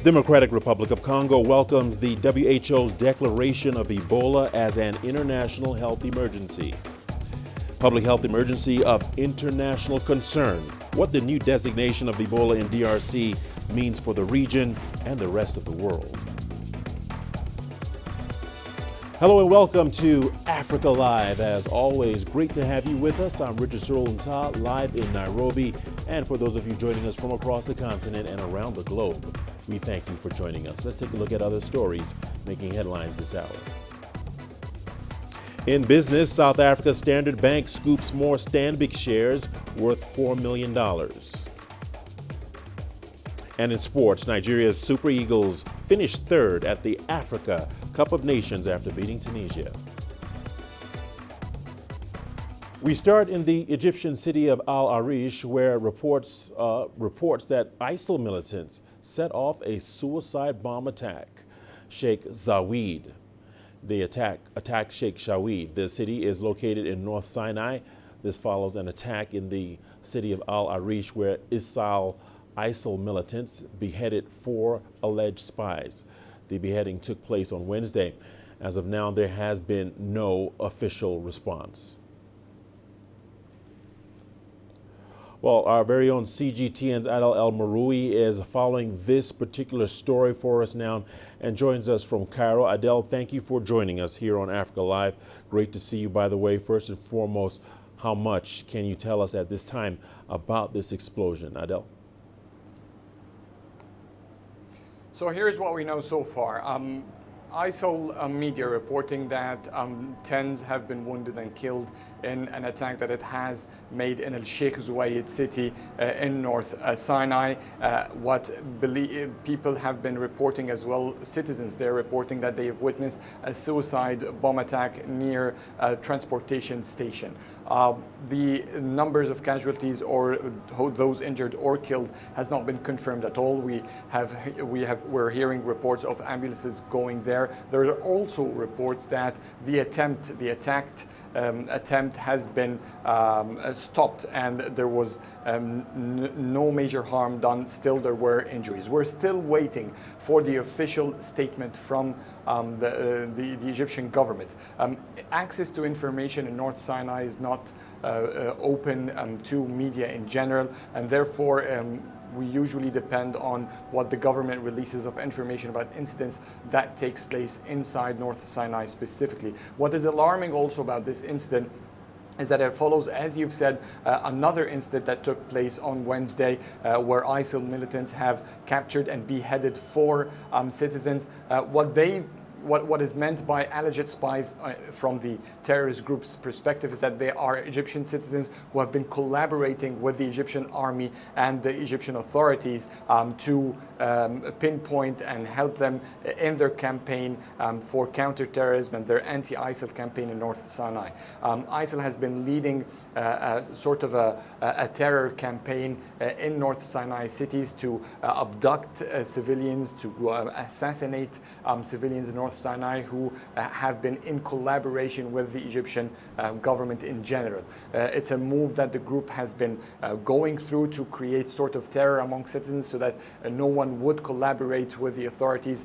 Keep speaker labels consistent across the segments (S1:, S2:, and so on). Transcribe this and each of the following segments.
S1: Democratic Republic of Congo welcomes the WHO's declaration of Ebola as an international health emergency. Public health emergency of international concern. What the new designation of Ebola in DRC means for the region and the rest of the world. Hello and welcome to Africa Live. As always, great to have you with us. I'm Richard Nta, live in Nairobi. And for those of you joining us from across the continent and around the globe, we thank you for joining us. Let's take a look at other stories making headlines this hour. In business, South Africa's Standard Bank scoops more Stanbic shares worth $4 million. And in sports, Nigeria's Super Eagles finished third at the Africa Cup of Nations after beating Tunisia. We start in the Egyptian city of Al Arish, where reports that ISIL militants set off a suicide bomb attack. Sheikh Zayed. The attack Sheikh Zayed. The city is located in North Sinai. This follows an attack in the city of Al Arish where ISIL militants beheaded 4 alleged spies. The beheading took place on Wednesday. As of now, there has been no official response. Well, our very own CGTN's Adel El-Maroui is following this particular story for us now and joins us from Cairo. Adel, thank you for joining us here on Africa Live. Great to see you, by the way. First and foremost, how much can you tell us at this time about this explosion? Adel?
S2: So here's what we know so far. ISIL media reporting that tens have been wounded and killed in an attack that it has made in Sheikh Zayed city in North Sinai. What people have been reporting as well, citizens there reporting that they have witnessed a suicide bomb attack near a transportation station. The numbers of casualties or those injured or killed has not been confirmed at all. We're hearing reports of ambulances going there. There are also reports that the attacked attempt has been stopped and there was no major harm done. Still, there were injuries. We're still waiting for the official statement from the Egyptian government. Access to information in North Sinai is not open to media in general, and therefore we usually depend on what the government releases of information about incidents that takes place inside North Sinai specifically. What is alarming also about this incident is that it follows, as you've said, another incident that took place on Wednesday where ISIL militants have captured and beheaded 4 citizens. What is meant by alleged spies from the terrorist group's perspective is that they are Egyptian citizens who have been collaborating with the Egyptian army and the Egyptian authorities to pinpoint and help them in their campaign for counterterrorism and their anti-ISIL campaign in North Sinai. ISIL has been leading sort of a terror campaign in North Sinai cities to abduct civilians, to assassinate civilians in North Sinai who have been in collaboration with the Egyptian government in general. It's a move that the group has been going through to create sort of terror among citizens so that no one would collaborate with the authorities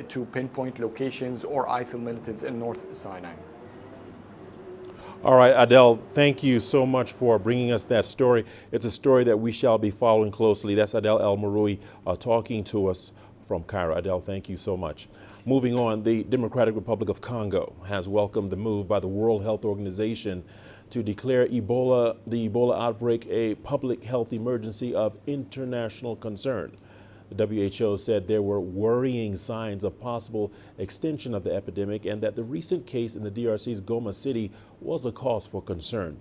S2: to pinpoint locations or ISIL militants in North Sinai.
S1: All right, Adel, thank you so much for bringing us that story. It's a story that we shall be following closely. That's Adel El-Maroui talking to us from Cairo. Adel, thank you so much. Moving on, the Democratic Republic of Congo has welcomed the move by the World Health Organization to declare the Ebola outbreak a public health emergency of international concern. The WHO said there were worrying signs of possible extension of the epidemic and that the recent case in the DRC's Goma city was a cause for concern.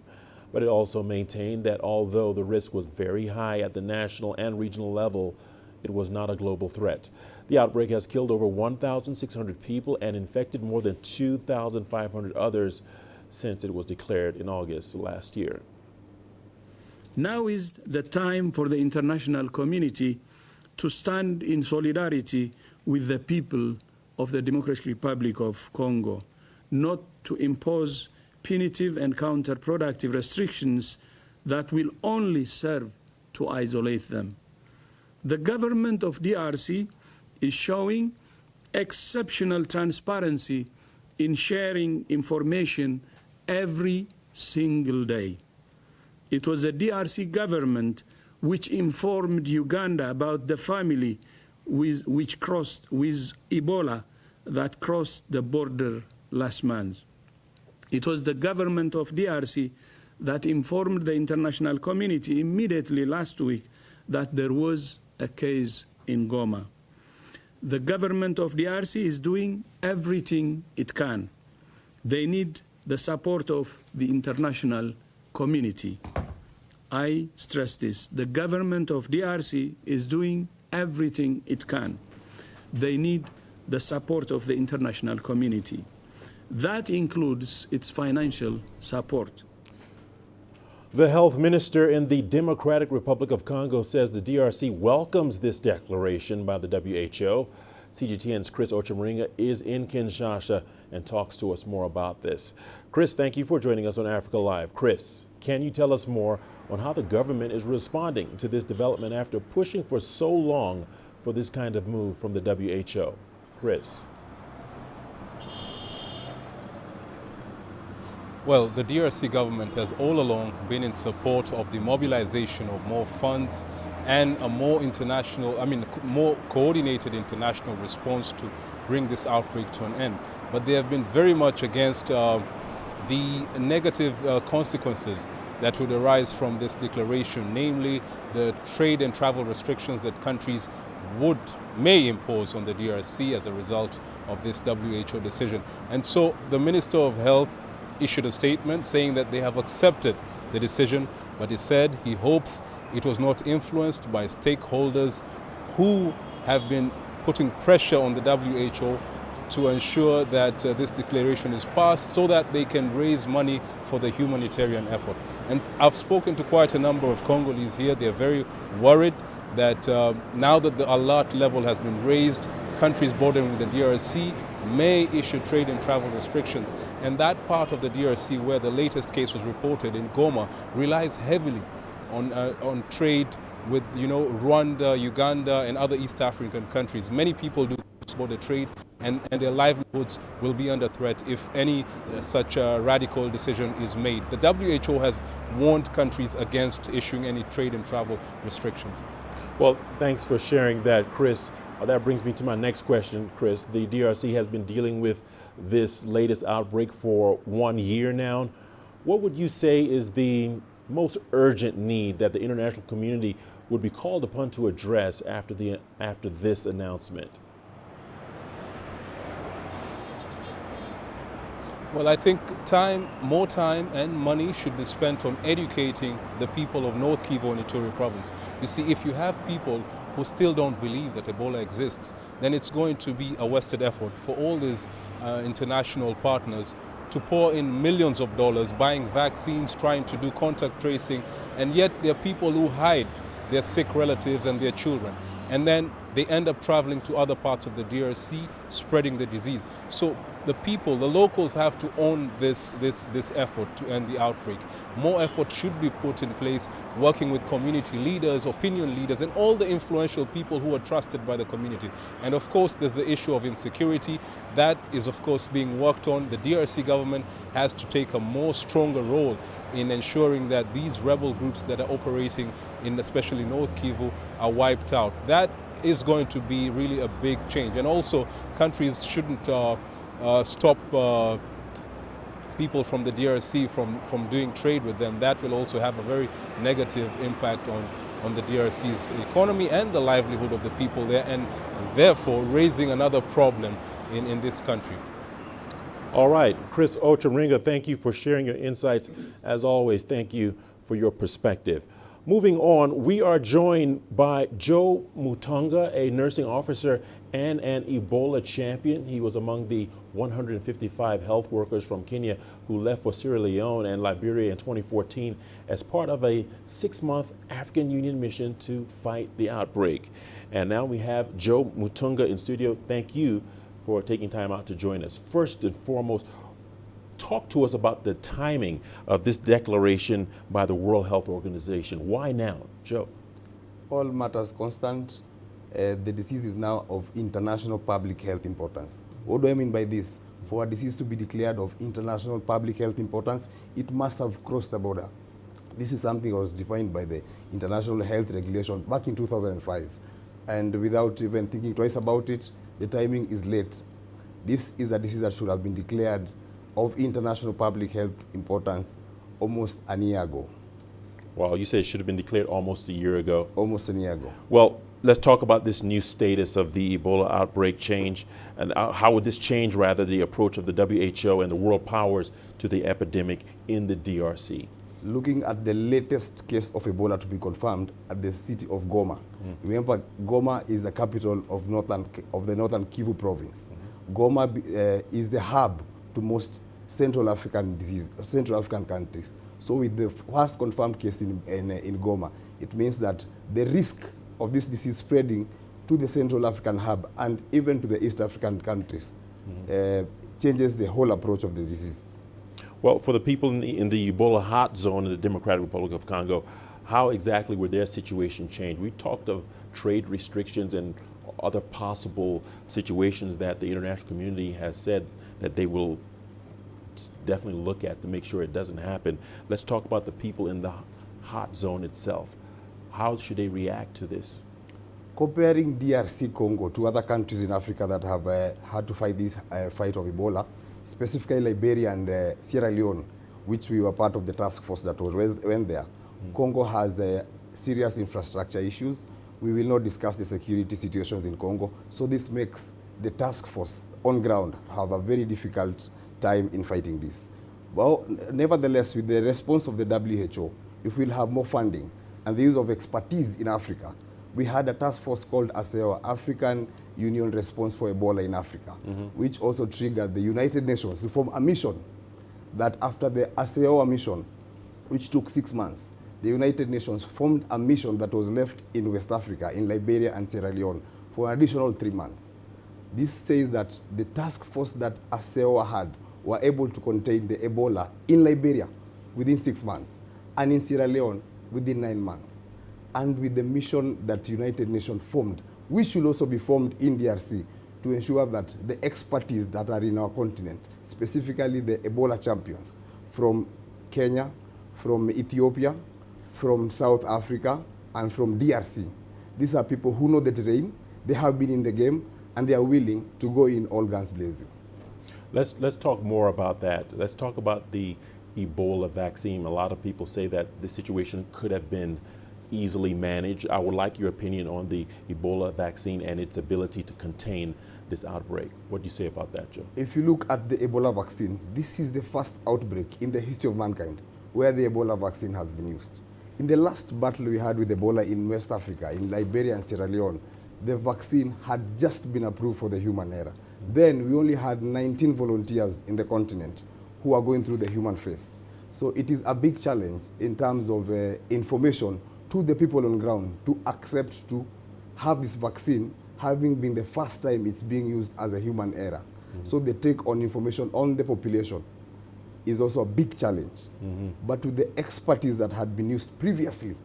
S1: But it also maintained that although the risk was very high at the national and regional level, it was not a global threat. The outbreak has killed over 1,600 people and infected more than 2,500 others since it was declared in August last year.
S3: Now is the time for the international community to stand in solidarity with the people of the Democratic Republic of Congo, not to impose punitive and counterproductive restrictions that will only serve to isolate them. The government of DRC is showing exceptional transparency in sharing information every single day. It was the DRC government which informed Uganda about the family which crossed with Ebola that crossed the border last month. It was the government of DRC that informed the international community immediately last week that there was a case in Goma. The government of DRC is doing everything it can. They need the support of the international community. I stress this. The government of DRC is doing everything it can. They need the support of the international community. That includes its financial support.
S1: The health minister in the Democratic Republic of Congo says the DRC welcomes this declaration by the WHO. CGTN's Chris Ochemringa is in Kinshasa and talks to us more about this. Chris, thank you for joining us on Africa Live. Chris, can you tell us more on how the government is responding to this development after pushing for so long for this kind of move from the WHO? Chris.
S4: Well, the DRC government has all along been in support of the mobilization of more funds and a more more coordinated international response to bring this outbreak to an end. But they have been very much against the negative consequences that would arise from this declaration, namely the trade and travel restrictions that countries may impose on the DRC as a result of this WHO decision. And so the Minister of Health issued a statement saying that they have accepted the decision, but he said he hopes it was not influenced by stakeholders who have been putting pressure on the WHO to ensure that this declaration is passed so that they can raise money for the humanitarian effort. And I've spoken to quite a number of Congolese here. They're very worried that now that the alert level has been raised, countries bordering with the DRC may issue trade and travel restrictions. And that part of the DRC where the latest case was reported in Goma relies heavily on trade with Rwanda, Uganda and other East African countries. Many people do border trade and their livelihoods will be under threat if any such a radical decision is made. The WHO has warned countries against issuing any trade and travel restrictions.
S1: Well, thanks for sharing that, Chris. That brings me to my next question, Chris. The DRC has been dealing with this latest outbreak for 1 year now. What would you say is the most urgent need that the international community would be called upon to address after this announcement?
S4: Well, I think more time and money should be spent on educating the people of North Kivu and Ituri province. You see, if you have people who still don't believe that Ebola exists, then it's going to be a wasted effort for all these international partners to pour in millions of dollars buying vaccines, trying to do contact tracing, and yet there are people who hide their sick relatives and their children. And then they end up traveling to other parts of the DRC, spreading the disease. So the people, the locals have to own this effort to end the outbreak. More effort should be put in place, working with community leaders, opinion leaders, and all the influential people who are trusted by the community. And of course, there's the issue of insecurity. That is, of course, being worked on. The DRC government has to take a more stronger role in ensuring that these rebel groups that are operating in especially North Kivu are wiped out. That is going to be really a big change. And also, countries shouldn't stop people from the DRC from doing trade with them. That will also have a very negative impact on the DRC's economy and the livelihood of the people there, and therefore raising another problem in this country.
S1: All right, Chris Ochemringa, thank you for sharing your insights. As always, thank you for your perspective. Moving on, we are joined by Joe Mutunga, a nursing officer and an Ebola champion. He was among the 155 health workers from Kenya who left for Sierra Leone and Liberia in 2014 as part of a 6-month African Union mission to fight the outbreak. And now we have Joe Mutunga in studio. Thank you for taking time out to join us. First and foremost, talk to us about the timing of this declaration by the World Health Organization. Why now, Joe?
S5: All matters constant, the disease is now of international public health importance. What do I mean by this? For a disease to be declared of international public health importance, it must have crossed the border. This is something that was defined by the International Health Regulation back in 2005. And without even thinking twice about it, the timing is late. This is a disease that should have been declared of international public health importance almost a year ago.
S1: Well, you said it should have been declared almost a year ago.
S5: Almost a year ago.
S1: Well, let's talk about this new status of the Ebola outbreak change, and how would this change, rather, the approach of the WHO and the world powers to the epidemic in the DRC?
S5: Looking at the latest case of Ebola to be confirmed at the city of Goma. Remember, Goma is the capital of the northern Kivu province. Goma is the hub to most Central African countries. So with the first confirmed case in Goma, it means that the risk of this disease spreading to the Central African hub and even to the East African countries changes the whole approach of the disease.
S1: Well, for the people in the Ebola hot zone in the Democratic Republic of Congo, how exactly were their situation changed? We talked of trade restrictions and other possible situations that the international community has said that they will definitely look at to make sure it doesn't happen. Let's talk about the people in the hot zone itself. How should they react to this?
S5: Comparing DRC Congo to other countries in Africa that have had to fight this fight of Ebola, specifically Liberia and Sierra Leone, which we were part of the task force that went there. Congo has serious infrastructure issues. We will not discuss the security situations in Congo. So this makes the task force on ground have a very difficult time in fighting this. Well, nevertheless, with the response of the WHO, if we'll have more funding and the use of expertise in Africa, we had a task force called ASEO, African Union Response for Ebola in Africa, which also triggered the United Nations to form a mission that after the ASEO mission, which took 6 months, the United Nations formed a mission that was left in West Africa, in Liberia and Sierra Leone, for an additional 3 months. This says that the task force that ASEO had were able to contain the Ebola in Liberia within 6 months, and in Sierra Leone within 9 months. And with the mission that United Nations formed, which should also be formed in DRC to ensure that the expertise that are in our continent, specifically the Ebola champions from Kenya, from Ethiopia, from South Africa, and from DRC. These are people who know the terrain, they have been in the game, and they are willing to go in all guns blazing.
S1: Let's talk more about that. Let's talk about the Ebola vaccine. A lot of people say that the situation could have been easily managed. I would like your opinion on the Ebola vaccine and its ability to contain this outbreak. What do you say about that, Joe?
S5: If you look at the Ebola vaccine, this is the first outbreak in the history of mankind where the Ebola vaccine has been used. In the last battle we had with Ebola in West Africa, in Liberia and Sierra Leone, the vaccine had just been approved for the human era. Then we only had 19 volunteers in the continent who are going through the human phase. So it is a big challenge in terms of information to the people on ground to accept to have this vaccine, having been the first time it's being used as a human era. So the take on information on the population is also a big challenge. But with the expertise that had been used previously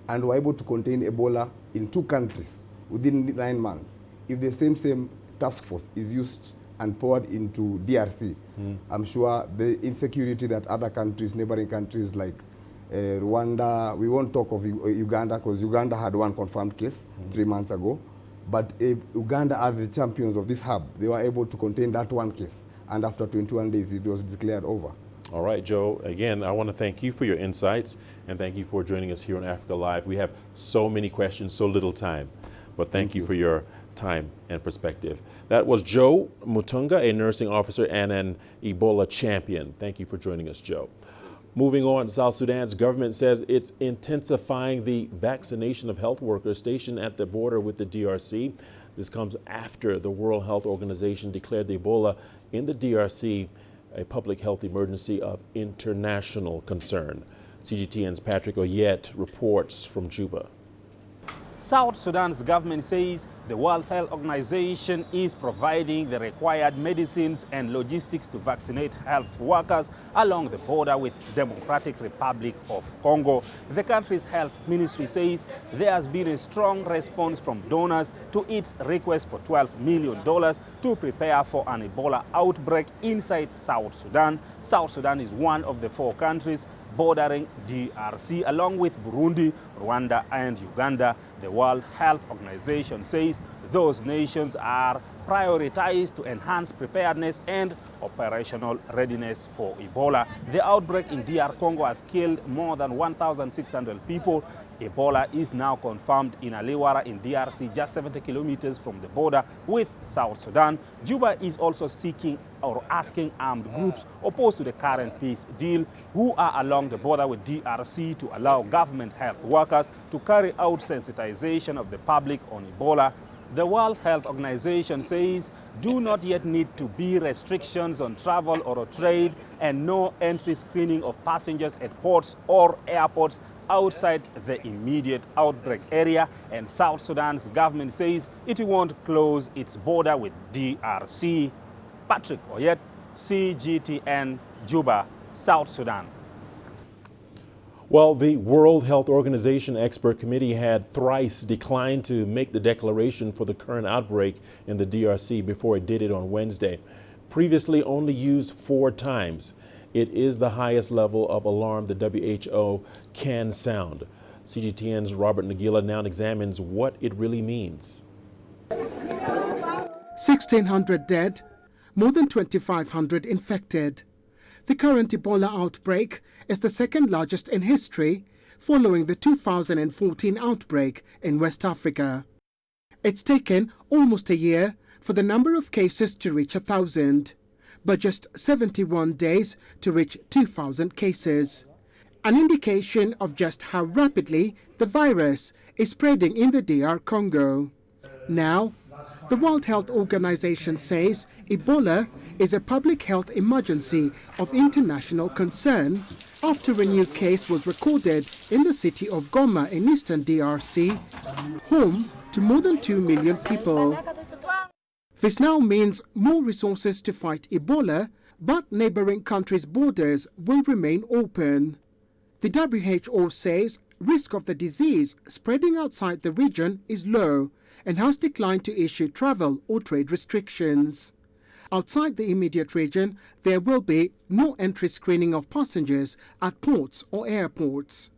S5: and were able to contain Ebola in 2 countries within 9 months, if the same task force is used and poured into DRC, I'm sure the insecurity that other countries, neighboring countries like Rwanda, we won't talk of Uganda because Uganda had 1 confirmed case 3 months ago, but Uganda are the champions of this hub. They were able to contain that 1 case, and after 21 days it was declared over.
S1: All right, Joe, again, I want to thank you for your insights and thank you for joining us here on Africa Live. We have so many questions, so little time, but thank you for your time and perspective. That was Joe Mutunga, a nursing officer and an Ebola champion. Thank you for joining us, Joe. Moving on, South Sudan's government says it's intensifying the vaccination of health workers stationed at the border with the DRC. This comes after the World Health Organization declared the Ebola in the DRC a public health emergency of international concern. CGTN's Patrick Oyet reports from Juba.
S6: South Sudan's government says the World Health Organization is providing the required medicines and logistics to vaccinate health workers along the border with Democratic Republic of Congo. The country's health ministry says there has been a strong response from donors to its request for $12 million to prepare for an Ebola outbreak inside South Sudan. South Sudan is one of the 4 countries bordering DRC, along with Burundi, Rwanda, and Uganda. The World Health Organization says those nations are prioritized to enhance preparedness and operational readiness for Ebola. The outbreak in DR Congo has killed more than 1,600 people. Ebola is now confirmed in Aliwara in DRC, just 70 kilometers from the border with South Sudan. Juba is also seeking or asking armed groups opposed to the current peace deal who are along the border with DRC to allow government health workers to carry out sensitization of the public on Ebola. The World Health Organization says do not yet need to be restrictions on travel or trade and no entry screening of passengers at ports or airports outside the immediate outbreak area, and South Sudan's government says it won't close its border with DRC. Patrick Oyet, CGTN, Juba, South Sudan.
S1: Well, the World Health Organization expert committee had thrice declined to make the declaration for the current outbreak in the DRC before it did it on Wednesday. Previously only used 4 times. It is the highest level of alarm the WHO can sound. CGTN's Robert Nagila now examines what it really means.
S7: 1,600 dead, more than 2,500 infected. The current Ebola outbreak is the second largest in history, following the 2014 outbreak in West Africa. It's taken almost a year for the number of cases to reach 1,000, but just 71 days to reach 2,000 cases. An indication of just how rapidly the virus is spreading in the DR Congo. Now, the World Health Organization says Ebola is a public health emergency of international concern after a new case was recorded in the city of Goma in eastern DRC, home to more than 2 million people. This now means more resources to fight Ebola, but neighboring countries' borders will remain open. The WHO says risk of the disease spreading outside the region is low and has declined to issue travel or trade restrictions. Outside the immediate region, there will be no entry screening of passengers at ports or airports.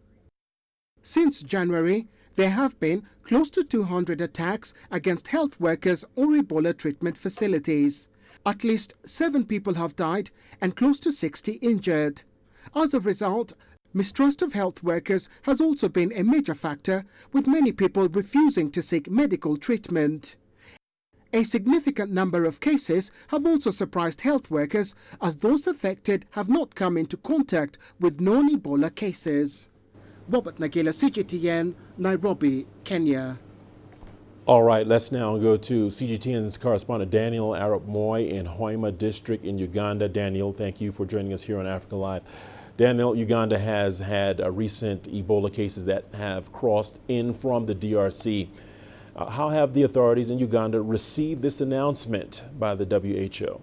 S7: Since January, there have been close to 200 attacks against health workers or Ebola treatment facilities. At least 7 people have died and close to 60 injured. As a result, mistrust of health workers has also been a major factor, with many people refusing to seek medical treatment. A significant number of cases have also surprised health workers, as those affected have not come into contact with known Ebola cases. Robert Nagila, CGTN, Nairobi, Kenya.
S1: All right, let's now go to CGTN's correspondent Daniel Arap Moy in Hoima District in Uganda. Daniel, thank you for joining us here on Africa Live. Daniel, Uganda has had recent Ebola cases that have crossed in from the DRC. How have the authorities in Uganda received this announcement by the WHO?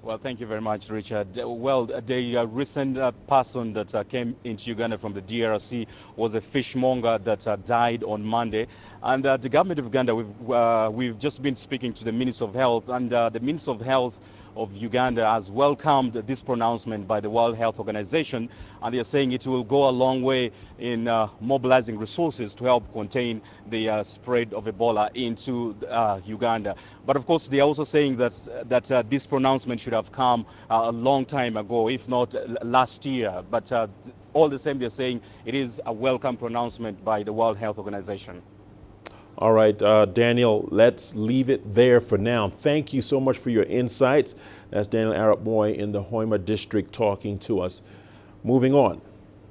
S8: Well, thank you very much, Richard. Well, the recent person that came into Uganda from the DRC was a fishmonger that died on Monday. And the government of Uganda, we've just been speaking to the Minister of Health, and the Minister of Health of Uganda has welcomed this pronouncement by the World Health Organization, and they are saying it will go a long way in mobilizing resources to help contain the spread of Ebola into Uganda. But of course, they are also saying that this pronouncement should have come a long time ago, if not last year. But all the same, they're saying it is a welcome pronouncement by the World Health Organization.
S1: All right, Daniel, let's leave it there for now. Thank you so much for your insights. That's Daniel Arap Moy in the Hoima District talking to us. Moving on,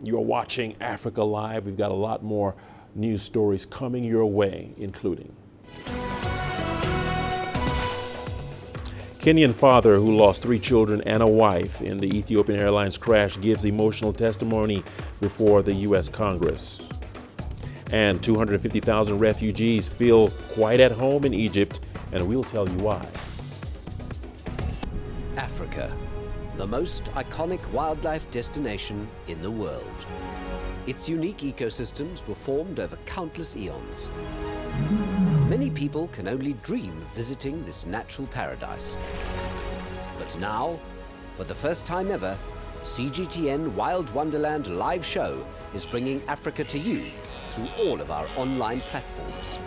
S1: you're watching Africa Live. We've got a lot more news stories coming your way, including Kenyan father who lost 3 children and a wife in the Ethiopian Airlines crash gives emotional testimony before the U.S. Congress. And 250,000 refugees feel quite at home in Egypt, and we'll tell you why.
S9: Africa, the most iconic wildlife destination in the world. Its unique ecosystems were formed over countless eons. Many people can only dream of visiting this natural paradise. But now, for the first time ever, CGTN Wild Wonderland live show is bringing Africa to you through all of our online platforms.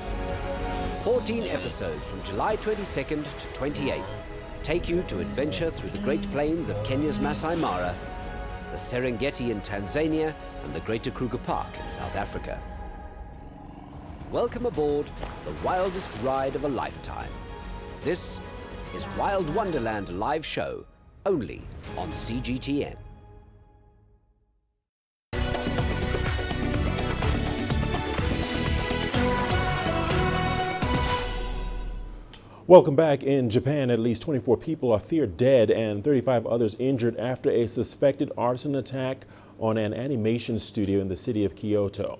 S9: 14 episodes from July 22nd to 28th take you to adventure through the Great Plains of Kenya's Masai Mara, the Serengeti in Tanzania, and the Greater Kruger Park in South Africa. Welcome aboard the wildest ride of a lifetime. This is Wild Wonderland live show, only on CGTN.
S1: Welcome back. In Japan, at least 24 people are feared dead and 35 others injured after a suspected arson attack on an animation studio in the city of Kyoto.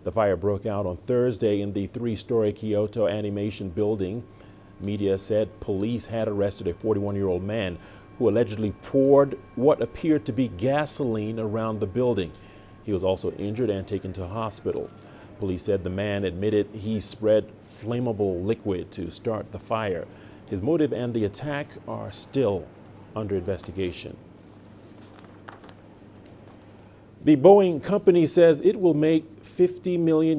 S1: The fire broke out on Thursday in the 3-story Kyoto animation building. Media said police had arrested a 41-year-old man who allegedly poured what appeared to be gasoline around the building. He was also injured and taken to hospital. Police said the man admitted he spread flammable liquid to start the fire. His motive and the attack are still under investigation. The Boeing company says it will make $50 million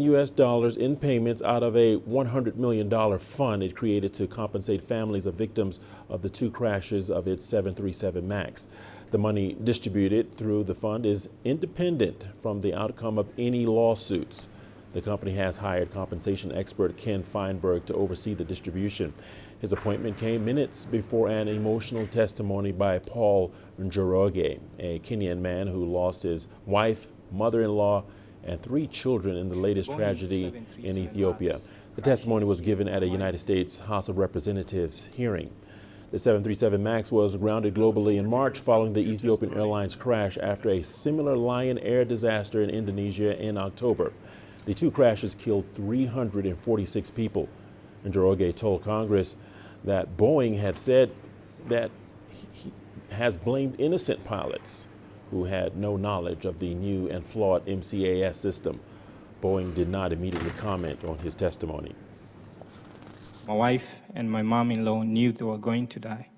S1: in payments out of a $100 million fund it created to compensate families of victims of the 2 crashes of its 737 MAX. The money distributed through the fund is independent from the outcome of any lawsuits. The company has hired compensation expert Ken Feinberg to oversee the distribution. His appointment came minutes before an emotional testimony by Paul Njoroge, a Kenyan man who lost his wife, mother-in-law, and 3 children in the latest tragedy in Ethiopia. The testimony was given at a United States House of Representatives hearing. The 737 MAX was grounded globally in March following the Ethiopian Airlines crash after a similar Lion Air disaster in Indonesia in October. The 2 crashes killed 346 people. Njoroge told Congress that Boeing had said that he has blamed innocent pilots who had no knowledge of the new and flawed MCAS system. Boeing did not immediately comment on his testimony.
S10: My wife and my mom-in-law knew they were going to die.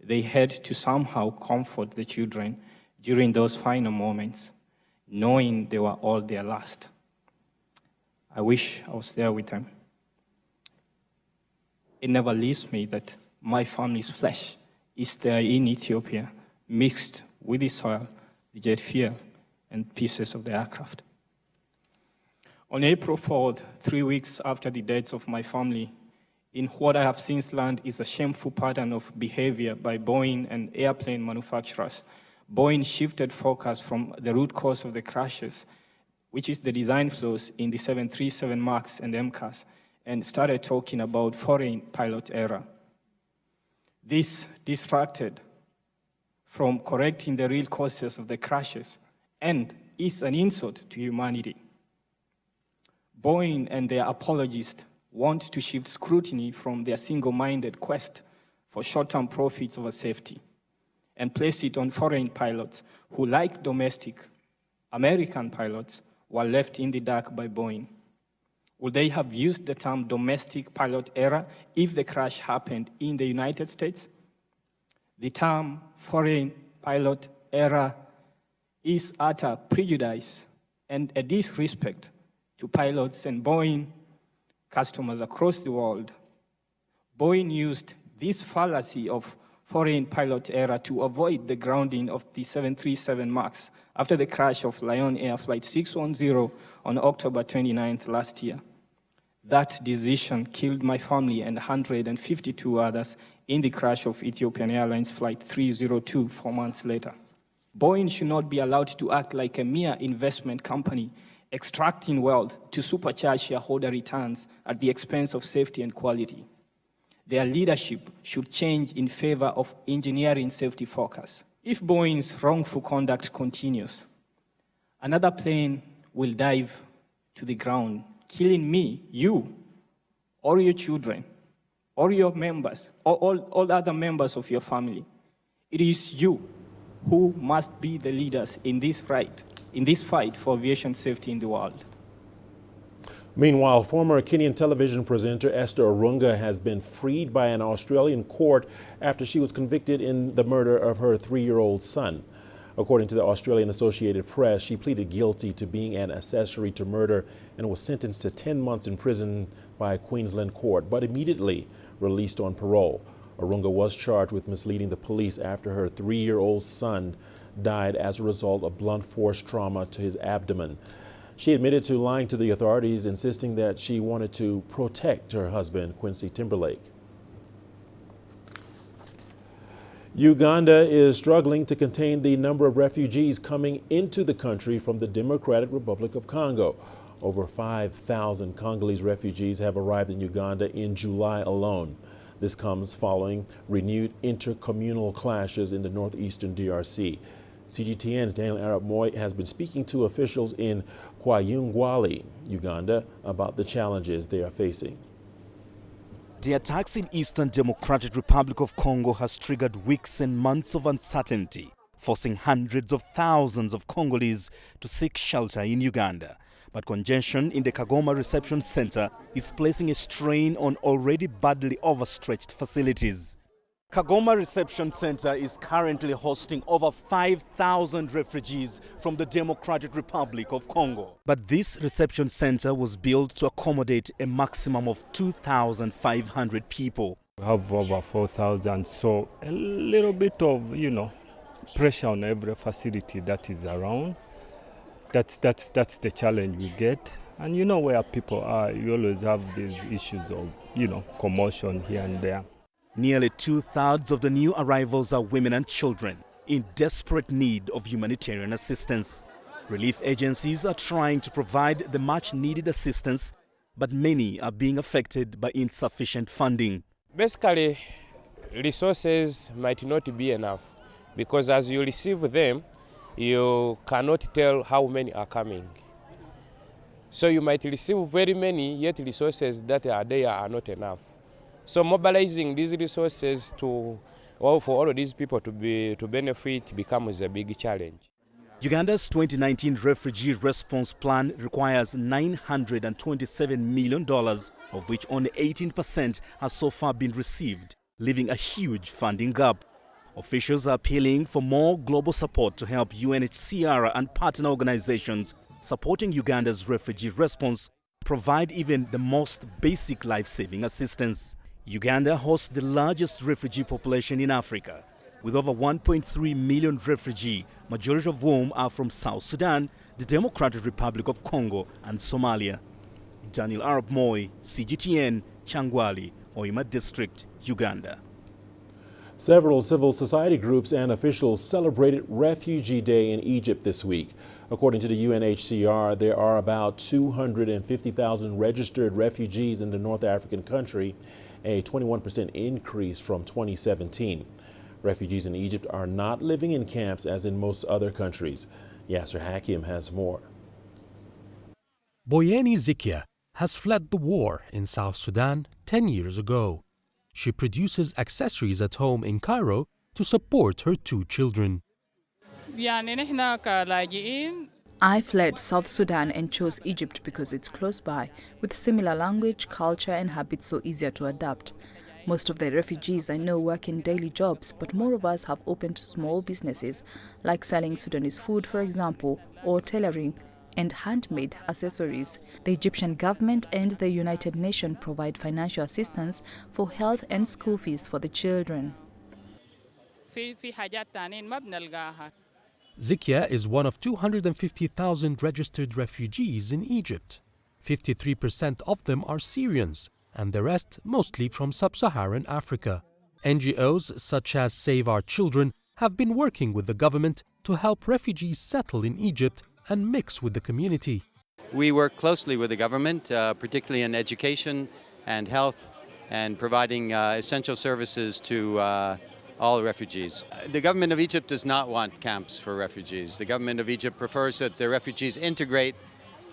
S10: They had to somehow comfort the children during those final moments, knowing they were all their last. I wish I was there with them. It never leaves me that my family's flesh is there in Ethiopia, mixed with the soil, the jet fuel, and pieces of the aircraft. On April 4th, 3 weeks after the deaths of my family, in what I have since learned is a shameful pattern of behavior by Boeing and airplane manufacturers, Boeing shifted focus from the root cause of the crashes, which is the design flaws in the 737 MAX and MCAS, and started talking about foreign pilot error. This distracted from correcting the real causes of the crashes and is an insult to humanity. Boeing and their apologists want to shift scrutiny from their single-minded quest for short-term profits over safety and place it on foreign pilots who, like domestic American pilots, were left in the dark by Boeing. Would they have used the term domestic pilot error if the crash happened in the United States? The term foreign pilot error is utter prejudice and a disrespect to pilots and Boeing customers across the world. Boeing used this fallacy of foreign pilot error to avoid the grounding of the 737 MAX after the crash of Lion Air Flight 610 on October 29th last year. That decision killed my family and 152 others in the crash of Ethiopian Airlines Flight 302 4 months later. Boeing should not be allowed to act like a mere investment company, extracting wealth to supercharge shareholder returns at the expense of safety and quality. Their leadership should change in favor of engineering safety focus. If Boeing's wrongful conduct continues, another plane will dive to the ground, killing me, you, or your children, or your members, or all other members of your family. It is you who must be the leaders in this fight for aviation safety in the world.
S1: Meanwhile, former Kenyan television presenter Esther Orunga has been freed by an Australian court after she was convicted in the murder of her 3-year-old son. According to the Australian Associated Press, she pleaded guilty to being an accessory to murder and was sentenced to 10 months in prison by a Queensland court, but immediately released on parole. Orunga was charged with misleading the police after her 3-year-old son died as a result of blunt force trauma to his abdomen. She admitted to lying to the authorities, insisting that she wanted to protect her husband, Quincy Timberlake. Uganda is struggling to contain the number of refugees coming into the country from the Democratic Republic of Congo. Over 5,000 Congolese refugees have arrived in Uganda in July alone. This comes following renewed intercommunal clashes in the northeastern DRC. CGTN's Daniel Arap Moy has been speaking to officials in Kwayungwali, Uganda, about the challenges they are facing.
S11: The attacks in Eastern Democratic Republic of Congo has triggered weeks and months of uncertainty, forcing hundreds of thousands of Congolese to seek shelter in Uganda. But congestion in the Kagoma Reception Center is placing a strain on already badly overstretched facilities. Kagoma Reception Center is currently hosting over 5,000 refugees from the Democratic Republic of Congo. But this reception center was built to accommodate a maximum of 2,500 people.
S12: We have over 4,000, so a little bit of, pressure on every facility that is around. That's the challenge we get. And where people are, you always have these issues of, commotion here and there.
S11: Nearly 2/3 of the new arrivals are women and children in desperate need of humanitarian assistance. Relief agencies are trying to provide the much-needed assistance, but many are being affected by insufficient funding.
S13: Basically, resources might not be enough because as you receive them, you cannot tell how many are coming. So you might receive very many, yet resources that are there are not enough. So mobilizing these resources for all of these people to benefit becomes a big challenge.
S11: Uganda's 2019 Refugee Response Plan requires $927 million, of which only 18% has so far been received, leaving a huge funding gap. Officials are appealing for more global support to help UNHCR and partner organizations supporting Uganda's refugee response provide even the most basic life-saving assistance. Uganda hosts the largest refugee population in Africa, with over 1.3 million refugees, majority of whom are from South Sudan, the Democratic Republic of Congo, and Somalia. Daniel Arap Moy, CGTN, Changwali, Hoima District, Uganda.
S1: Several civil society groups and officials celebrated Refugee Day in Egypt this week. According to the UNHCR, there are about 250,000 registered refugees in the North African country, a 21% increase from 2017. Refugees in Egypt are not living in camps as in most other countries. Yasser Hakim has more.
S14: Boyeni Zikia has fled the war in South Sudan 10 years ago. She produces accessories at home in Cairo to support her 2 children.
S15: I fled South Sudan and chose Egypt because it's close by, with similar language, culture and habits so easier to adapt. Most of the refugees I know work in daily jobs, but more of us have opened small businesses, like selling Sudanese food, for example, or tailoring and handmade accessories. The Egyptian government and the United Nations provide financial assistance for health and school fees for the children.
S14: Zikia is one of 250,000 registered refugees in Egypt. 53% of them are Syrians, and the rest mostly from sub-Saharan Africa. NGOs such as Save Our Children have been working with the government to help refugees settle in Egypt and mix with the community.
S16: We work closely with the government, particularly in education and health, and providing essential services to all refugees. The government of Egypt does not want camps for refugees. The government of Egypt prefers that the refugees integrate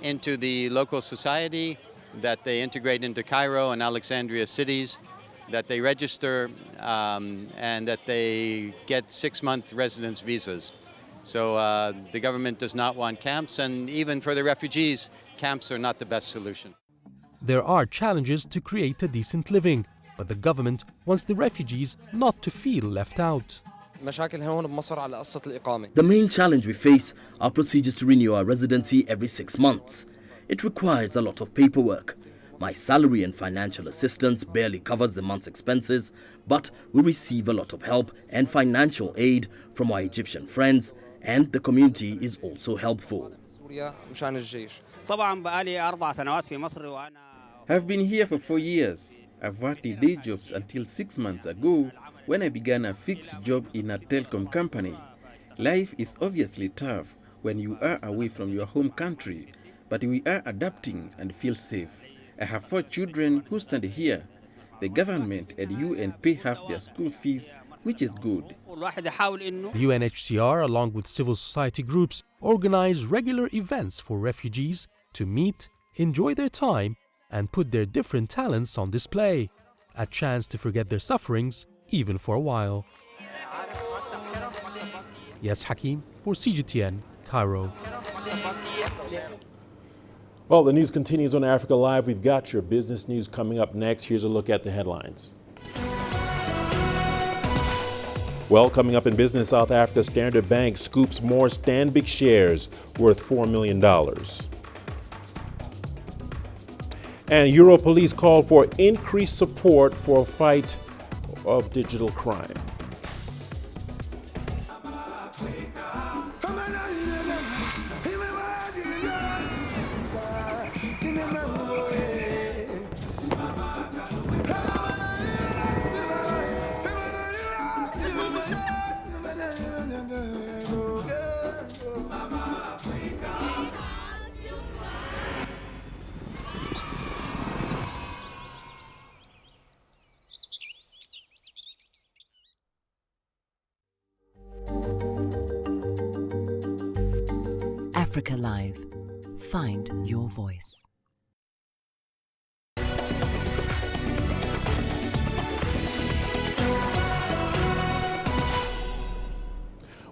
S16: into the local society, that they integrate into Cairo and Alexandria cities, that they register, and that they get 6-month residence visas. So the government does not want camps, and even for the refugees, camps are not the best solution.
S14: There are challenges to create a decent living, but the government wants the refugees not to feel left out.
S17: The main challenge we face are procedures to renew our residency every 6 months. It requires a lot of paperwork. My salary and financial assistance barely covers the month's expenses, but we receive a lot of help and financial aid from our Egyptian friends, and the community is also helpful.
S18: I've been here for 4 years. I've worked in day jobs until 6 months ago when I began a fixed job in a telecom company. Life is obviously tough when you are away from your home country, but we are adapting and feel safe. I have 4 children who study here. The government and UN pay half their school fees, which is good.
S14: The UNHCR, along with civil society groups, organize regular events for refugees to meet, enjoy their time, and put their different talents on display. A chance to forget their sufferings, even for a while. Yes, Hakim for CGTN, Cairo.
S1: Well, the news continues on Africa Live. We've got your business news coming up next. Here's a look at the headlines. Well, coming up in business, South Africa Standard Bank scoops more Stanbic shares worth $4 million. And Euro police call for increased support for a fight of digital crime.
S19: Africa Live. Find your voice.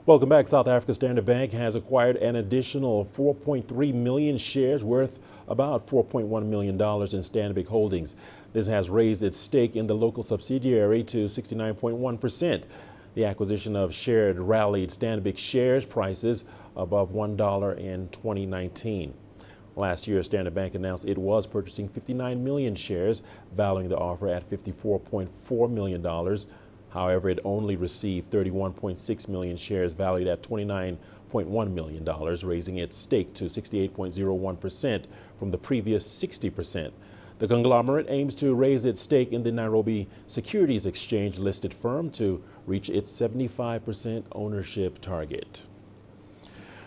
S1: Welcome back. South Africa Standard Bank has acquired an additional 4.3 million shares worth about $4.1 million in Stanbic Holdings. This has raised its stake in the local subsidiary to 69.1%. The acquisition of shared rallied Stanbic shares prices above $1 in 2019. Last year, Standard Bank announced it was purchasing 59 million shares, valuing the offer at $54.4 million. However, it only received 31.6 million shares valued at $29.1 million, raising its stake to 68.01% from the previous 60%. The conglomerate aims to raise its stake in the Nairobi Securities Exchange listed firm to reach its 75% ownership target.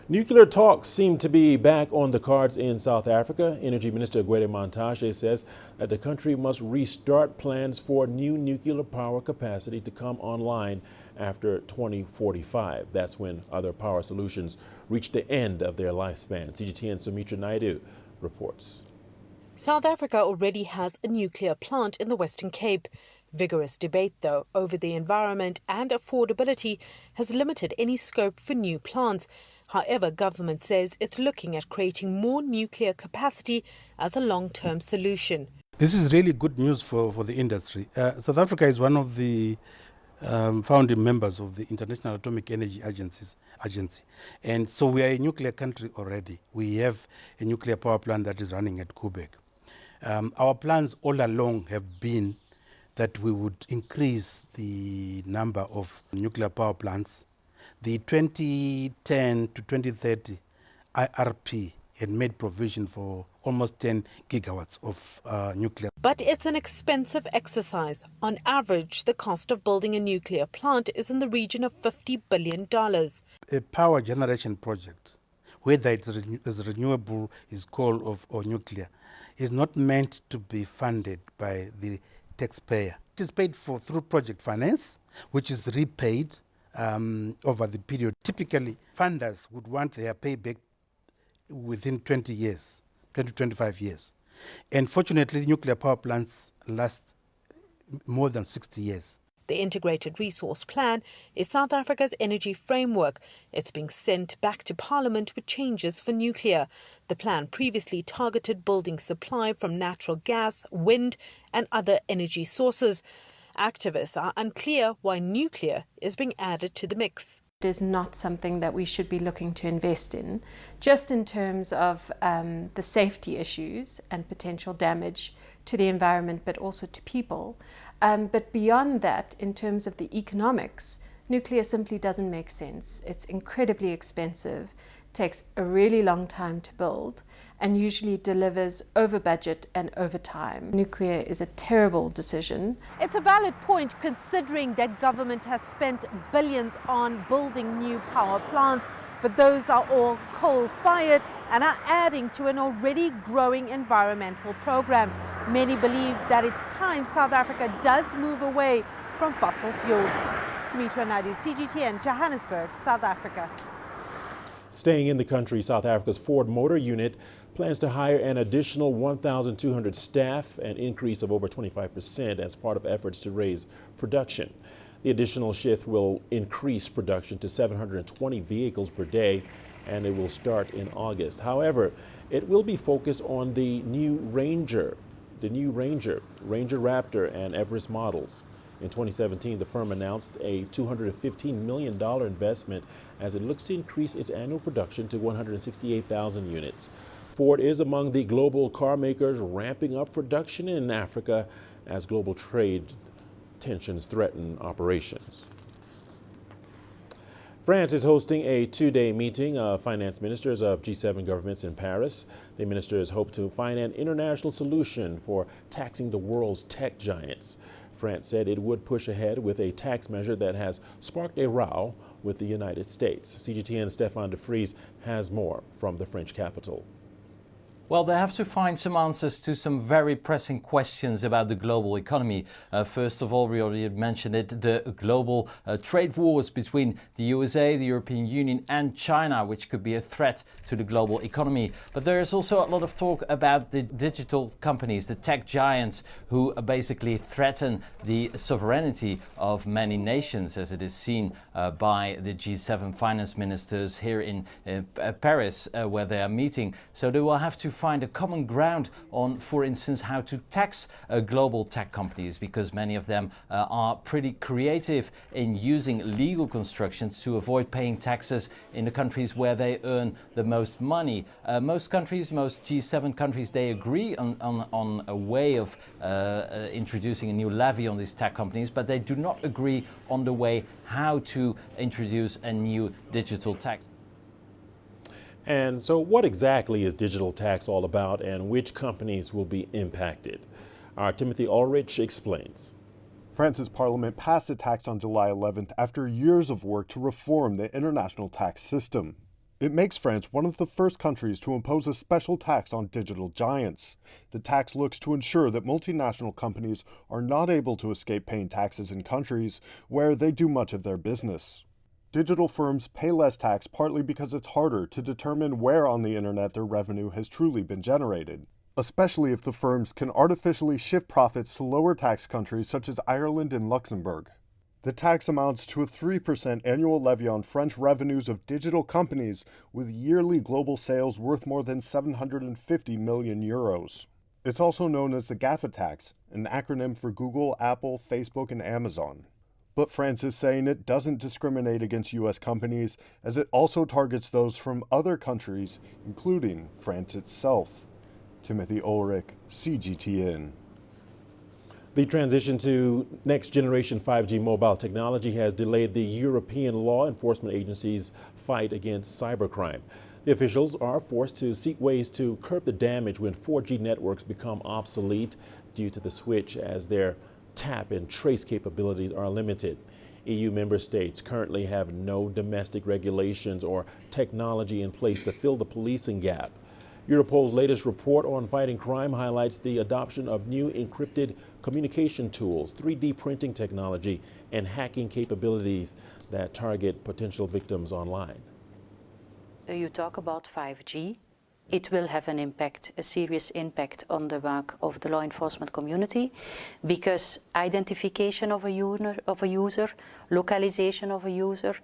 S1: Nuclear talks seem to be back on the cards in South Africa. Energy Minister Gwede Mantashe says that the country must restart plans for new nuclear power capacity to come online after 2045. That's when other power solutions reach the end of their lifespan. CGTN Sumitra Naidu reports.
S20: South Africa already has a nuclear plant in the Western Cape. Vigorous debate, though, over the environment and affordability has limited any scope for new plants. However, government says it's looking at creating more nuclear capacity as a long-term solution.
S21: This is really good news for the industry. South Africa is one of the founding members of the International Atomic Energy Agency. And so we are a nuclear country already. We have a nuclear power plant that is running at Clegg. Our plans all along have been that we would increase the number of nuclear power plants. The 2010 to 2030 IRP had made provision for almost 10 gigawatts of nuclear.
S20: But it's an expensive exercise. On average, the cost of building a nuclear plant is in the region of $50 billion.
S21: A power generation project, whether it's renewable, is coal or nuclear, is not meant to be funded by the taxpayer. It is paid for through project finance, which is repaid over the period. Typically, funders would want their payback within 20 years. 20 to 25 years. And fortunately, nuclear power plants last more than 60 years.
S20: The Integrated Resource Plan is South Africa's energy framework. It's being sent back to Parliament with changes for nuclear. The plan previously targeted building supply from natural gas, wind and other energy sources. Activists are unclear why nuclear is being added to the mix.
S2: It is not something that we should be looking to invest in, just in terms of the safety issues and potential damage to the environment, but also to people. But beyond that, in terms of the economics, nuclear simply doesn't make sense. It's incredibly expensive, takes a really long time to build, and usually delivers over budget and over time. Nuclear is a terrible decision.
S20: It's a valid point considering that government has spent billions on building new power plants, but those are all coal-fired and are adding to an already growing environmental program. Many believe that it's time South Africa does move away from fossil fuels. Sumitra Naidu, CGTN, Johannesburg, South Africa.
S1: Staying in the country, South Africa's Ford Motor Unit plans to hire an additional 1,200 staff, an increase of over 25% as part of efforts to raise production. The additional shift will increase production to 720 vehicles per day, and it will start in August. However, it will be focused on the new Ranger, Ranger Raptor and Everest models. In 2017, the firm announced a $215 million investment as it looks to increase its annual production to 168,000 units. Ford is among the global car makers ramping up production in Africa as global trade tensions threaten operations. France is hosting a two-day meeting of finance ministers of G7 governments in Paris. The ministers hope to find an international solution for taxing the world's tech giants. France said it would push ahead with a tax measure that has sparked a row with the United States. CGTN's Stefan de Vries has more from the French capital.
S22: Well, they have to find some answers to some very pressing questions about the global economy. First of all, we already mentioned it, the global trade wars between the USA, the European Union and China, which could be a threat to the global economy. But there is also a lot of talk about the digital companies, the tech giants, who basically threaten the sovereignty of many nations, as it is seen by the G7 finance ministers here in Paris, where they are meeting. So they will have to find a common ground on, for instance, how to tax global tech companies, because many of them are pretty creative in using legal constructions to avoid paying taxes in the countries where they earn the most money. Most countries, most G7 countries, they agree on a way of introducing a new levy on these tech companies, but they do not agree on the way how to introduce a new digital tax.
S1: And so what exactly is digital tax all about, and which companies will be impacted? Our Timothy Ulrich explains.
S23: France's parliament passed a tax on July 11th after years of work to reform the international tax system. It makes France one of the first countries to impose a special tax on digital giants. The tax looks to ensure that multinational companies are not able to escape paying taxes in countries where they do much of their business. Digital firms pay less tax partly because it's harder to determine where on the internet their revenue has truly been generated, especially if the firms can artificially shift profits to lower tax countries such as Ireland and Luxembourg. The tax amounts to a 3% annual levy on French revenues of digital companies with yearly global sales worth more than 750 million euros. It's also known as the GAFA tax, an acronym for Google, Apple, Facebook, and Amazon. But France is saying it doesn't discriminate against U.S. companies, as it also targets those from other countries, including France itself. Timothy Ulrich, CGTN.
S1: The transition to next-generation 5G mobile technology has delayed the European law enforcement agency's fight against cybercrime. The officials are forced to seek ways to curb the damage when 4G networks become obsolete due to the switch, as their tap and trace capabilities are limited. EU member states currently have no domestic regulations or technology in place to fill the policing gap. Europol's latest report on fighting crime highlights the adoption of new encrypted communication tools, 3D printing technology, and hacking capabilities that target potential victims online.
S24: You talk about 5G.
S3: it will have an impact, a serious impact on the work of the law enforcement community, because identification of a user, localization of a user,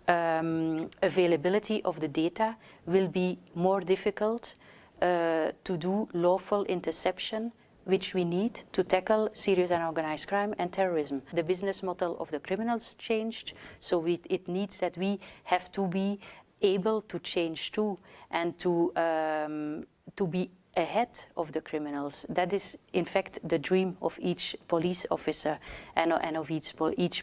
S3: availability of the data will be more difficult to do lawful interception, which we need to tackle serious and organized crime and terrorism. The business model of the criminals changed, so it needs that we have to be able to change too, and to be ahead of the criminals. That is, in fact, the dream of each police officer and of each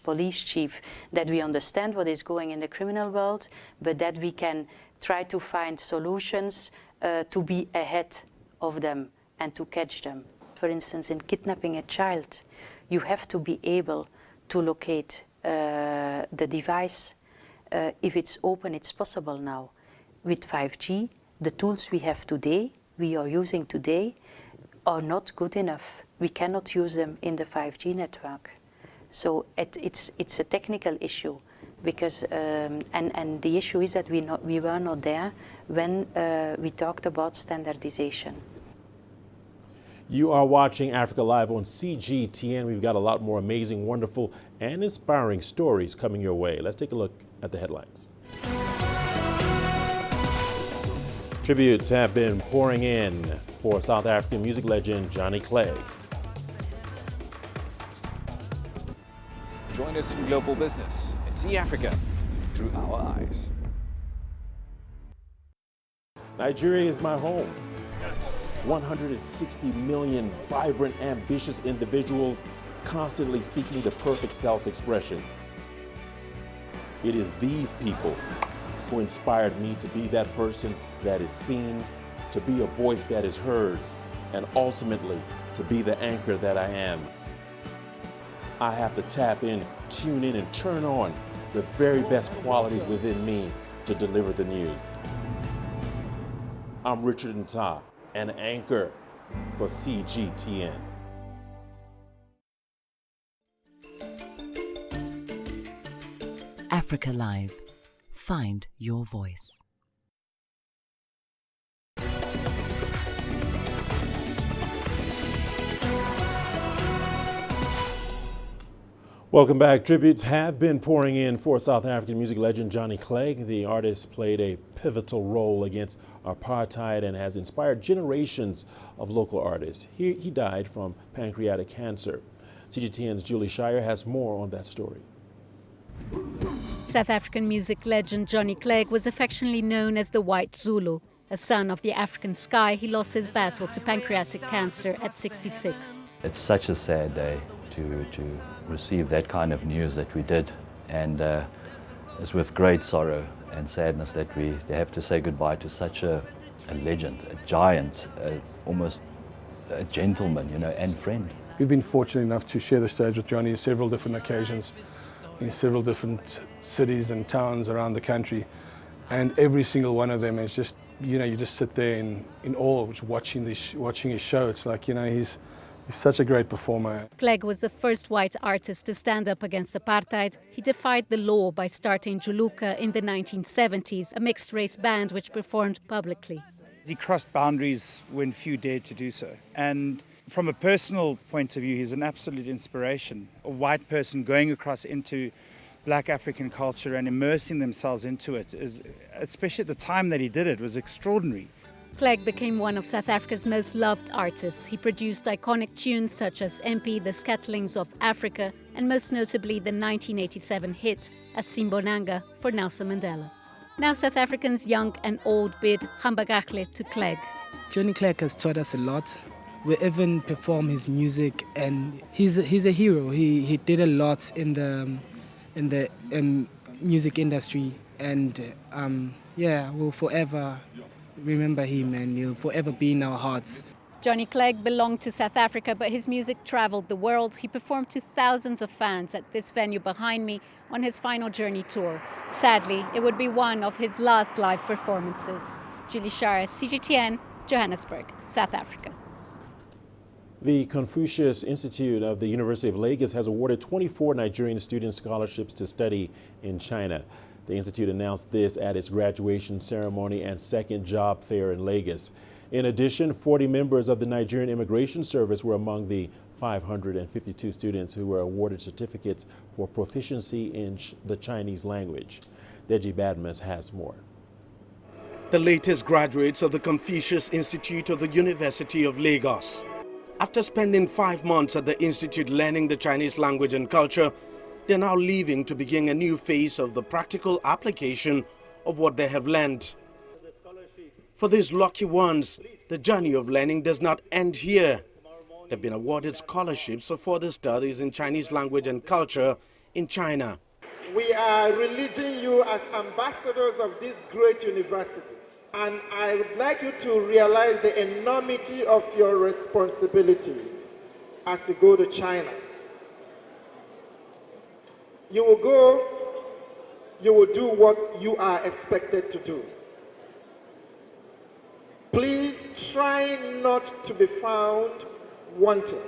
S3: police chief, that we understand what is going in the criminal world, but that we can try to find solutions to be ahead of them and to catch them. For instance, in kidnapping a child, you have to be able to locate the device. If it's open, it's possible now. With 5G, the tools we have today, we are using today, are not good enough. We cannot use them in the 5G network. So it's a technical issue, because and the issue is that we were not there when we talked about standardization.
S1: You are watching Africa Live on CGTN. We've got a lot more amazing, wonderful, and inspiring stories coming your way. Let's take a look at the headlines. Tributes have been pouring in for South African music legend Johnny Clegg.
S4: Join us in global business and see Africa through our eyes.
S1: Nigeria is my home. 160 million vibrant, ambitious individuals constantly seeking the perfect self-expression. It is these people who inspired me to be that person that is seen, to be a voice that is heard, and ultimately to be the anchor that I am. I have to tap in, tune in, and turn on the very best qualities within me to deliver the news. I'm Richard Nta, an anchor for CGTN.
S19: Africa Live. Find your voice.
S1: Welcome back. Tributes have been pouring in for South African music legend Johnny Clegg. The artist played a pivotal role against apartheid and has inspired generations of local artists. He died from pancreatic cancer. CGTN's Julie Shire has more on that story.
S5: South African music legend Johnny Clegg was affectionately known as the White Zulu. A son of the African sky, he lost his battle to pancreatic cancer at 66.
S24: It's such a sad day to receive that kind of news that we did, and it's with great sorrow and sadness that we have to say goodbye to such a legend, a giant, almost a gentleman, you know, and friend.
S25: We've been fortunate enough to share the stage with Johnny on several different occasions in several different cities and towns around the country, and every single one of them is just, you know, you just sit there in awe watching his show. It's like, you know, he's such a great performer.
S5: Clegg was the first white artist to stand up against apartheid. He defied the law by starting Juluka in the 1970s, a mixed-race band which performed publicly.
S26: He crossed boundaries when few dared to do so. And from a personal point of view, he's an absolute inspiration. A white person going across into black African culture and immersing themselves into it, especially at the time that he did it, was extraordinary.
S5: Clegg became one of South Africa's most loved artists. He produced iconic tunes such as MP, The Scatterlings of Africa, and most notably the 1987 hit Asimbonanga for Nelson Mandela. Now South Africans young and old bid Gambagakle to Clegg.
S27: Johnny Clegg has taught us a lot. We even perform his music, and he's a hero. He did a lot in the music industry, and we'll forever remember him, and he'll forever be in our hearts.
S5: Johnny Clegg belonged to South Africa, but his music traveled the world. He performed to thousands of fans at this venue behind me on his final Journey tour. Sadly, it would be one of his last live performances. Julie Shara, CGTN, Johannesburg, South Africa.
S1: The Confucius Institute of the University of Lagos has awarded 24 Nigerian students scholarships to study in China. The Institute announced this at its graduation ceremony and second job fair in Lagos. In addition, 40 members of the Nigerian Immigration Service were among the 552 students who were awarded certificates for proficiency in the Chinese language. Deji Badmus has more.
S6: The latest graduates of the Confucius Institute of the University of Lagos. After spending 5 months at the institute learning the Chinese language and culture, they're now leaving to begin a new phase of the practical application of what they have learned. For these lucky ones, the journey of learning does not end here. They've been awarded scholarships for further studies in Chinese language and culture in China.
S7: We are releasing you as ambassadors of this great university. And I would like you to realize the enormity of your responsibilities as you go to China. You will go, you will do what you are expected to do. Please try not to be found wanting.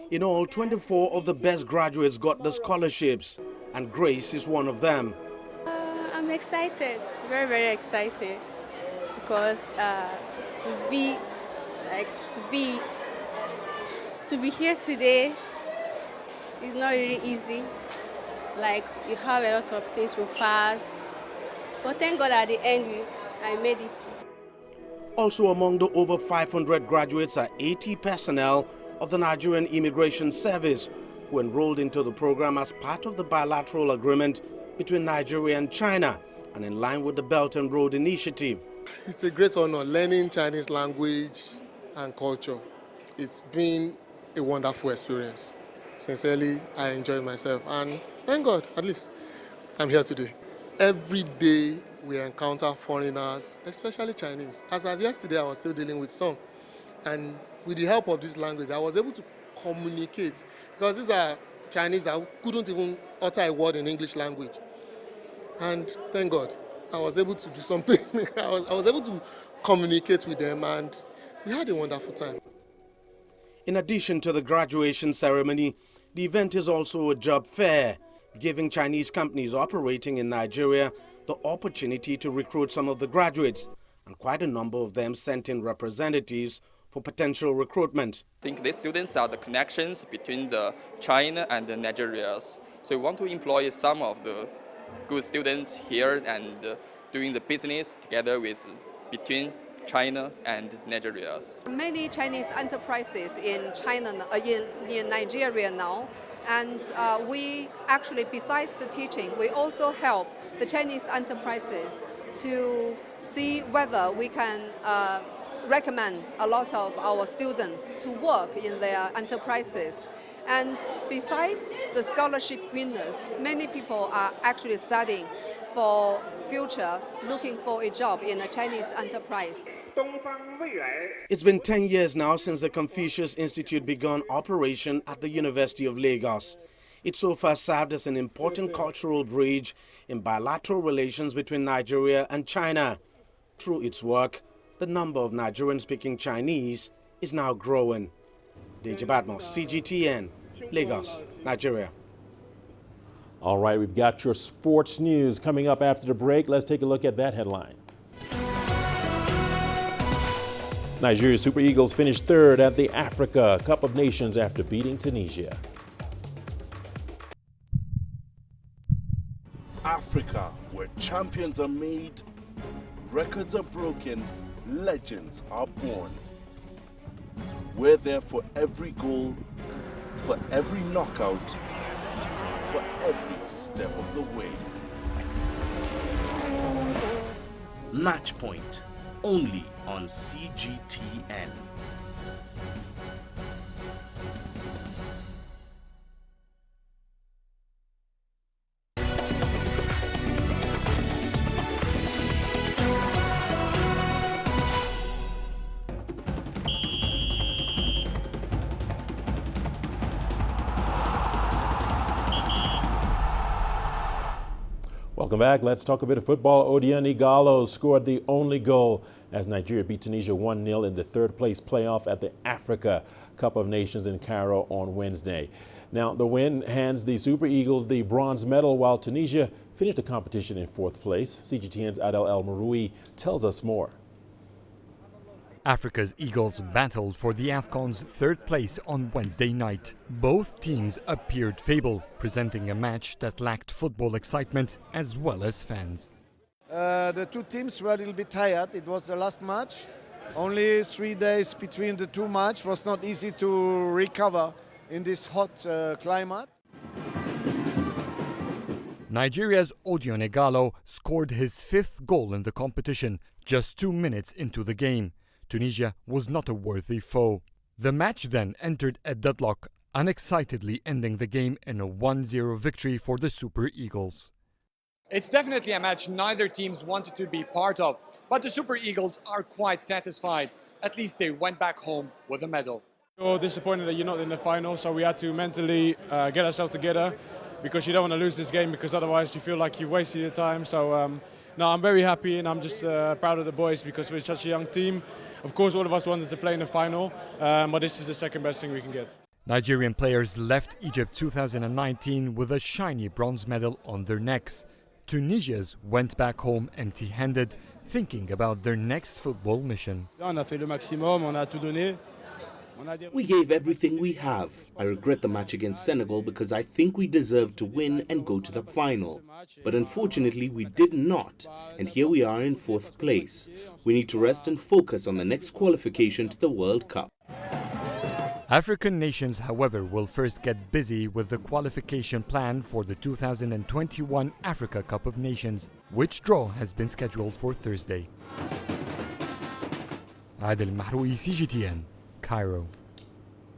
S6: In all, 24 of the best graduates got the scholarships, and Grace is one of them.
S8: I'm excited, very, very excited, because to be here today is not really easy. Like, you have a lot of things to pass, but thank God at the end I made it.
S6: Also among the over 500 graduates are 80 personnel of the Nigerian Immigration Service who enrolled into the program as part of the bilateral agreement between Nigeria and China and in line with the Belt and Road Initiative.
S9: It's a great honor learning Chinese language and culture. It's been a wonderful experience. Sincerely, I enjoyed myself, and thank God, at least I'm here today. Every day we encounter foreigners, especially Chinese. As of yesterday, I was still dealing with some. And with the help of this language, I was able to communicate, because these are Chinese that couldn't even utter a word in English language. And thank God, I was able to do something. I was able to communicate with them, and we had a wonderful time.
S6: In addition to the graduation ceremony, the event is also a job fair, giving Chinese companies operating in Nigeria the opportunity to recruit some of the graduates, and quite a number of them sent in representatives for potential recruitment.
S10: I think these students are the connections between the China and the Nigeria. So we want to employ some of the good students here and doing the business together between China and Nigeria.
S12: Many Chinese enterprises in China, in Nigeria now, and we actually, besides the teaching, we also help the Chinese enterprises to see whether we can recommend a lot of our students to work in their enterprises. And besides the scholarship winners, many people are actually studying for future, looking for a job in a Chinese enterprise.
S6: It's been 10 years now since the Confucius Institute began operation at the University of Lagos. It so far served as an important cultural bridge in bilateral relations between Nigeria and China. Through its work, the number of Nigerian-speaking Chinese is now growing. Deji Badmus, CGTN, Lagos, Nigeria.
S1: All right, we've got your sports news coming up after the break. Let's take a look at that headline. Nigeria Super Eagles finished third at the Africa Cup of Nations after beating Tunisia.
S13: Africa, where champions are made, records are broken, legends are born. We're there for every goal, for every knockout, for every step of the way.
S11: Match Point, only on CGTN.
S1: Welcome back. Let's talk a bit of football. Odion Ighalo scored the only goal as Nigeria beat Tunisia 1-0 in the third place playoff at the Africa Cup of Nations in Cairo on Wednesday. Now, the win hands the Super Eagles the bronze medal, while Tunisia finished the competition in 4th place. CGTN's Adel El Maroui tells us more.
S2: Africa's Eagles battled for the AFCON's 3rd place on Wednesday night. Both teams appeared feeble, presenting a match that lacked football excitement as well as fans.
S14: The two teams were a little bit tired. It was the last match. Only 3 days between the two matches. Was not easy to recover in this hot climate.
S2: Nigeria's Odion Ighalo scored his 5th goal in the competition just 2 minutes into the game. Tunisia was not a worthy foe. The match then entered a deadlock, unexcitedly ending the game in a 1-0 victory for the Super Eagles.
S15: It's definitely a match neither teams wanted to be part of, but the Super Eagles are quite satisfied. At least they went back home with a medal.
S16: You're disappointed that you're not in the final, so we had to mentally get ourselves together, because you don't want to lose this game, because otherwise you feel like you've wasted your time. So no, I'm very happy, and I'm just proud of the boys because we're such a young team. Of course, all of us wanted to play in the final, but this is the second best thing we can get.
S2: Nigerian players left Egypt 2019 with a shiny bronze medal on their necks. Tunisia's went back home empty-handed, thinking about their next football mission.
S17: We gave everything we have. I regret the match against Senegal because I think we deserved to win and go to the final. But unfortunately we did not, and here we are in 4th place. We need to rest and focus on the next qualification to the World Cup.
S2: African nations, however, will first get busy with the qualification plan for the 2021 Africa Cup of Nations, which draw has been scheduled for Thursday. Adel Mahroui, CGTN, Cairo.